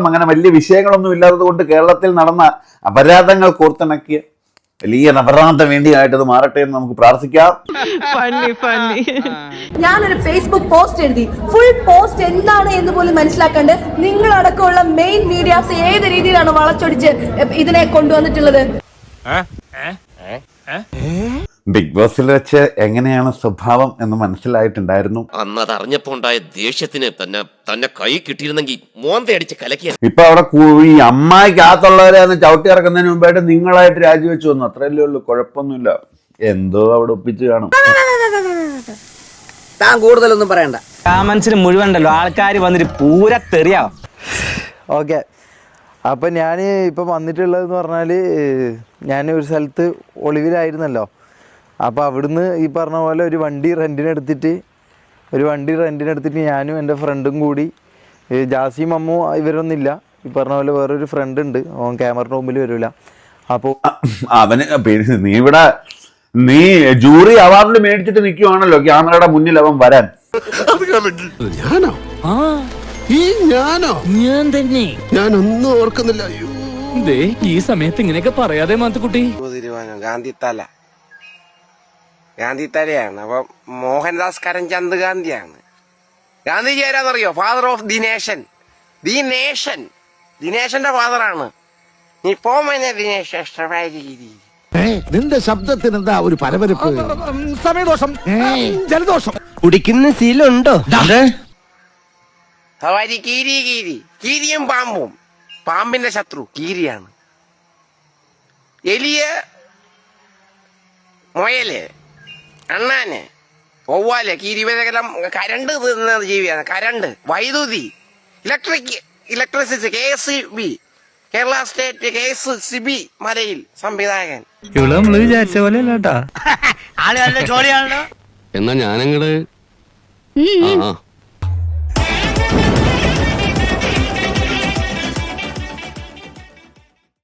അങ്ങനെ വലിയ വിഷയങ്ങളൊന്നും ഇല്ലാത്തത് കൊണ്ട് കേരളത്തിൽ നടന്ന അപരാധങ്ങൾ കോർത്തിണക്കിയ വലിയ അപരാധ വേണ്ടിയായിട്ട് ഇത് മാറട്ടെ എന്ന് നമുക്ക് പ്രാർത്ഥിക്കാം. ഞാനൊരു ഫേസ്ബുക്ക് പോസ്റ്റ് എഴുതി, ഫുൾ പോസ്റ്റ് എന്താണ് എന്ന് പോലും മനസ്സിലാക്കാണ്ട് നിങ്ങളടക്കമുള്ള മെയിൻ മീഡിയാസ് ഏത് രീതിയിലാണ് വളച്ചൊടിച്ച് ഇതിനെ കൊണ്ടുവന്നിട്ടുള്ളത്. ബിഗ് ബോസിൽ വെച്ച് എങ്ങനെയാണ് സ്വഭാവം എന്ന് മനസ്സിലായിട്ടുണ്ടായിരുന്നു. അന്ന് അത് അറിഞ്ഞപ്പോ ഉണ്ടായ ദേഷ്യത്തിന് തന്നെ കൈ കിട്ടിയിരുന്നെങ്കിൽ മോന്തയടിച്ച് കലക്കിയ. ഇപ്പൊ അവിടെ ഈ അമ്മായിക്കകത്തുള്ളവരെ അന്ന് ചവിട്ടി ഇറക്കുന്നതിന് മുമ്പായിട്ട് നിങ്ങളായിട്ട് രാജിവെച്ചു വന്നു, അത്രയല്ലേ ഉള്ളൂ, കുഴപ്പമൊന്നുമില്ല. എന്തോ അവിടെ ഒപ്പിച്ച് കാണും. താൻ കൂടുതലൊന്നും പറയണ്ട. കമന്റ്സിന് മുഴുവൻ ഉണ്ടല്ലോ ആൾക്കാർ വന്നിട്ട് പൂരത്തെറിയാവും. ഓക്കെ, അപ്പം ഞാൻ ഇപ്പം വന്നിട്ടുള്ളതെന്ന് പറഞ്ഞാൽ ഞാൻ ഒരു സ്ഥലത്ത് ഒളിവിലായിരുന്നല്ലോ. അപ്പോൾ അവിടുന്ന് ഈ പറഞ്ഞ പോലെ ഒരു വണ്ടി റെൻറ്റിനെടുത്തിട്ട് ഞാനും എൻ്റെ ഫ്രണ്ടും കൂടി, ജാസിയും അമ്മു ഇവരൊന്നുമില്ല, ഈ പറഞ്ഞ പോലെ വേറൊരു ഫ്രണ്ട് ഉണ്ട്, ഓൻ ക്യാമറ മുമ്പിൽ വരില്ല. അപ്പോൾ അവന് നീ ജൂറി അവാർഡ് മേടിച്ചിട്ട് നിൽക്കുവാണല്ലോ ക്യാമറയുടെ മുന്നിൽ അവൻ വരാൻ. ഞാനൊന്നും ഓർക്കുന്നില്ല. ഈ സമയത്ത് ഇങ്ങനെയൊക്കെ പറയാതെ മാത്തുക്കുട്ടി. ഗാന്ധിത്തലയാണ്. അപ്പൊ മോഹൻദാസ് കരംചന്ദ് ഗാന്ധിയാണ്. ഗാന്ധിജി ആരാന്നറിയോ? Father of the nation. ദിനേശന്റെ ഫാദറാണ്. നീ പോമനെ ദിനേശ്. നിന്റെ ശബ്ദത്തിന് എന്താ ഒരു പരപരപ്പ്? സമയദോഷം, ജലദോഷം. കുടിക്കുന്ന ശീലമുണ്ടോ? സവാരി കീരിയും പാമ്പും. പാമ്പിന്റെ ശത്രു കീരിയാണ്. എലിയ, മുയല്, അണ്ണാന്, ഒവ്വാല്, കീരി, ഇവരെല്ലാം കരണ്ട് തിന്ന ജീവിയാണ്. കരണ്ട്, വൈദ്യുതി, electricity, KSB, Kerala state KSCB മലയിൽ സംവിധായകൻ. ഇവിടെ നമ്മള് വിചാരിച്ച പോലെ അല്ലാട്ടാ. എന്നാ ഞാനങ്ങട്